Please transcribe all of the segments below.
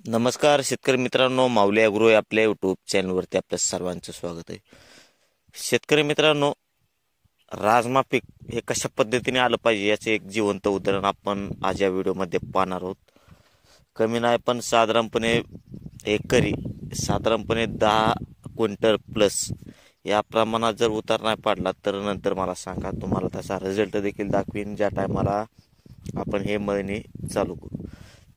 नमस्कार शेतकरी मित्रांनो, माऊली ॲग्रो या आपल्या यूट्यूब चॅनलवरती आपल्या सर्वांचं स्वागत आहे. शेतकरी मित्रांनो, राजमा पीक हे कशा पद्धतीने आलं पाहिजे याचे एक जिवंत उदाहरण आपण आज या व्हिडिओमध्ये पाहणार आहोत. कमी नाही पण साधारणपणे एकरी साधारणपणे 10 क्विंटल प्लस या प्रमाणात जर उतार नाही पाडला तर नंतर मला सांगा, तुम्हाला त्याचा रिझल्ट देखील दाखवीन ज्या टायमाला आपण हे मळणी चालू करू.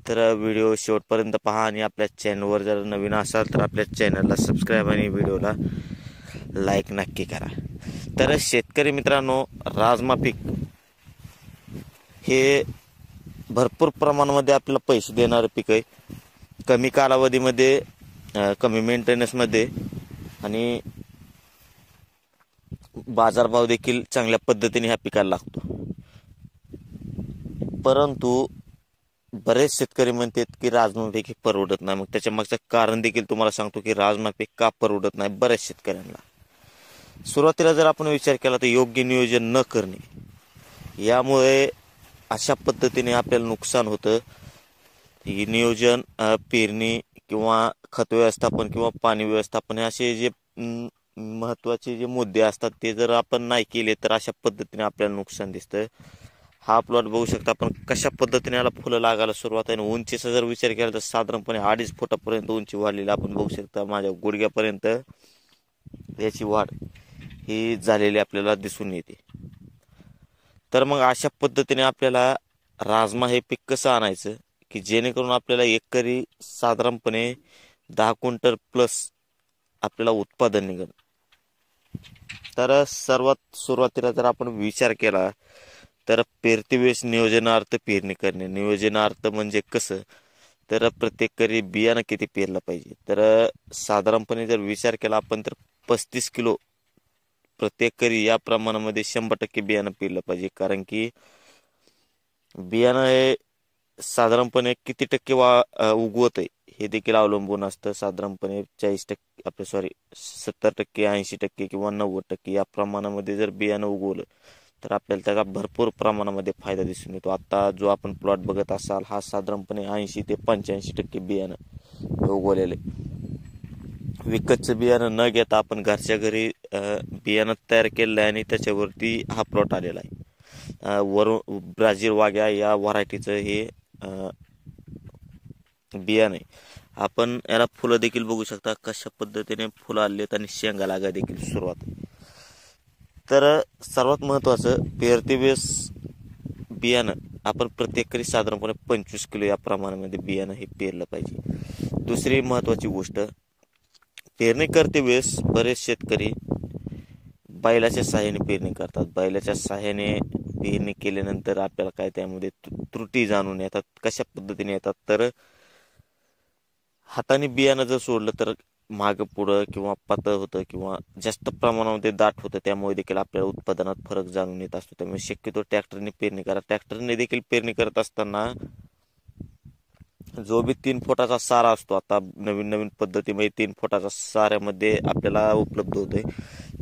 तर व्हिडिओ शेवटपर्यंत पहा आणि आपल्या चॅनलवर जर नवीन असाल तर आपल्या चॅनलला सबस्क्राईब आणि व्हिडिओला लाईक नक्की करा. तर शेतकरी मित्रांनो, राजमा पीक हे भरपूर प्रमाणामध्ये आपल्याला पैसे देणारं पीक आहे. कमी कालावधीमध्ये, कमी मेंटेनन्समध्ये आणि बाजारभाव देखील चांगल्या पद्धतीने ह्या पिकाला लागतो. परंतु बरेच शेतकरी म्हणतात की राजमा पीक हे परवडत नाही. मग त्याच्या मागचं कारण देखील तुम्हाला सांगतो की राजमा पीक का परवडत नाही बऱ्याच शेतकऱ्यांना. सुरुवातीला जर आपण विचार केला तर योग्य नियोजन न करणे यामुळे अशा पद्धतीने आपल्याला नुकसान होतं. ही नियोजन, पेरणी किंवा खत व्यवस्थापन किंवा पाणी व्यवस्थापन असे जे महत्त्वाचे जे मुद्दे असतात ते जर आपण नाही केले तर अशा पद्धतीने आपल्याला नुकसान दिसतं. हा प्लॉट बघू शकता आपण कशा पद्धतीने याला फुलं लागायला सुरुवात आहे. उंचीचा जर विचार केला तर साधारणपणे 2.5 फुटापर्यंत उंची वाढलेली आपण बघू शकता. माझ्या गुडघ्यापर्यंत याची वाढ ही झालेली आपल्याला दिसून येते. तर मग अशा पद्धतीने आपल्याला राजमा हे पीक कसं आणायचं की जेणेकरून आपल्याला एकरी साधारणपणे 10 क्विंटल प्लस आपल्याला उत्पादन निघेल. तर सर्वात सुरुवातीला जर आपण विचार केला तर पेरती वेळेस नियोजनार्थ पेरणी करणे. नियोजनार्थ म्हणजे कसं, तर प्रत्येक करी बियाणं किती पेरलं पाहिजे. तर साधारणपणे जर विचार केला आपण तर 35 किलो प्रत्येक करी या प्रमाणामध्ये 100% बियाणं पेरलं पाहिजे. कारण की बियाणं हे साधारणपणे किती टक्के उगवत आहे हे देखील अवलंबून असतं. साधारणपणे 70%, 80% किंवा 90% या प्रमाणामध्ये जर बियाणं उगवलं तर आपल्याला त्याचा भरपूर प्रमाणामध्ये फायदा दिसून येतो. आता जो आपण प्लॉट बघत असाल हा साधारणपणे 80 ते 85% बियाणं उगवलेलं आहे. विकतचं बियाणं न घेता आपण घरच्या घरी बियाणं तयार केलेलं आहे आणि त्याच्यावरती हा प्लॉट आलेला आहे. वरून ब्राझील वाघ्या या व्हरायटीचं हे बियाणं आहे. आपण याला फुलं देखील बघू शकता कशा पद्धतीने फुलं आलेत आणि शेंगा लागा देखील सुरुवात. तर सर्वात महत्त्वाचं पेरते वेळेस बियाणं आपण प्रत्येक साधारणपणे 25 किलो या प्रमाणामध्ये बियाणं हे पेरलं पाहिजे. दुसरी महत्त्वाची गोष्ट, पेरणी करते वेळेस बरेच शेतकरी बैलाच्या सहाय्याने पेरणी करतात. बैलाच्या सहाय्याने पेरणी केल्यानंतर आपल्याला काय त्यामध्ये त्रुटी जाणून येतात. कशा पद्धतीने येतात तर हाताने बियाणं जर सोडलं तर मागं पुढं किंवा पातळ होतं किंवा जास्त प्रमाणामध्ये दाट होतं. त्यामुळे देखील आपल्याला उत्पादनात फरक जाणून येत असतो. त्यामुळे शक्यतो ट्रॅक्टरने पेरणी करा. ट्रॅक्टरने देखील पेरणी करत असताना जो बी 3 फुटाचा सारा असतो, आता नवीन पद्धतीमध्ये 3 फुटाचा साऱ्यामध्ये आपल्याला उपलब्ध होतोय.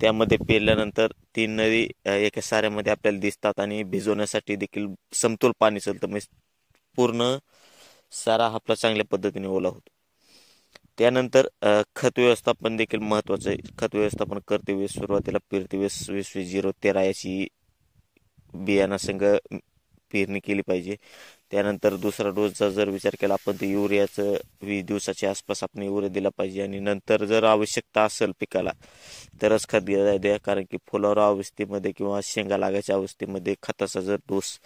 त्यामध्ये पेरल्यानंतर 3 नळी एका साऱ्यामध्ये आपल्याला दिसतात आणि भिजवण्यासाठी देखील समतोल पाणी चालतं. म्हणजे पूर्ण सारा आपला चांगल्या पद्धतीने ओला होतो. त्यानंतर खत व्यवस्थापन देखील महत्त्वाचं आहे. खत व्यवस्थापन करते वेळेस सुरुवातीला पेरते वेळेस 20-20-0-13 याची बियाणा संघ पेरणी केली पाहिजे. त्यानंतर दुसरा डोसचा जर विचार केला आपण तर युरियाचं 20 दिवसाच्या आसपास आपण युरिया दिला पाहिजे. आणि नंतर जर आवश्यकता असेल पिकाला तरच खत द्या. कारण की फुलावर अवस्थेमध्ये किंवा शेंगा लागायच्या अवस्थेमध्ये खताचा जर डोस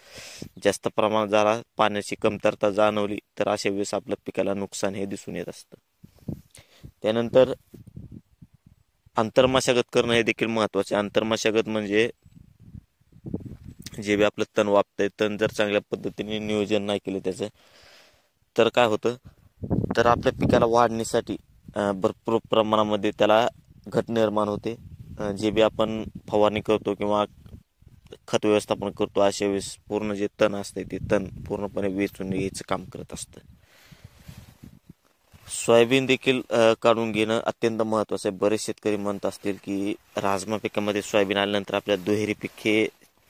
जास्त प्रमाणात झाला, पाण्याची कमतरता जाणवली तर अशा वेळेस आपल्या पिकाला नुकसान हे दिसून येत असतं. त्यानंतर आंतरमशागत करणं हे देखील महत्त्वाचे. आंतरमशागत म्हणजे जे बी आपलं तण वापतंय, तण जर चांगल्या पद्धतीने नियोजन नाही केलं त्याचं तर काय होतं, तर आपल्या पिकाला वाढण्यासाठी भरपूर प्रमाणामध्ये त्याला घट निर्माण होते. जे बी आपण फवारणी करतो किंवा खत व्यवस्थापन करतो अशा वेळेस पूर्ण जे तण असते ते तण पूर्णपणे वेचून यायचं काम करत असतं. सोयाबीन देखील काढून घेणं अत्यंत महत्त्वाचं आहे. बरेच शेतकरी म्हणत असतील की राजमा पिकामध्ये सोयाबीन आल्यानंतर आपल्याला दुहेरी पीक हे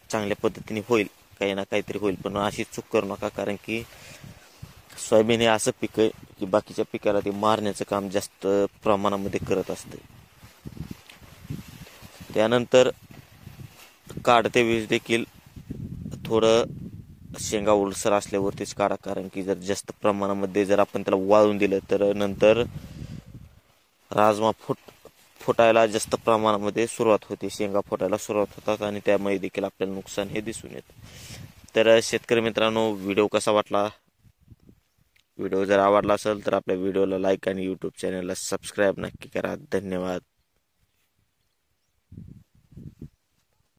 चांगल्या पद्धतीने होईल, काही ना काहीतरी होईल. पण अशी चूक करू नका. कारण की सोयाबीन हे असं पीक आहे की बाकीच्या पिकाला ते मारण्याचं काम जास्त प्रमाणामध्ये करत असते. त्यानंतर काढते वेळेस देखील थोडं शेंगा ओलसर असल्यावरतीच काढा, कारण की जर जास्त प्रमाणामध्ये जर आपण त्याला वाळून दिलं तर नंतर राजमा फुटायला जास्त प्रमाणामध्ये सुरुवात होते, शेंगा फुटायला सुरुवात होतात आणि त्यामुळे देखील आपल्याला नुकसान हे दिसून येतं. तर शेतकरी मित्रांनो, व्हिडिओ कसा वाटला? व्हिडिओ जर आवडला असेल तर आपल्या व्हिडिओला लाईक आणि यूट्यूब चॅनलला सबस्क्राईब नक्की करा. धन्यवाद.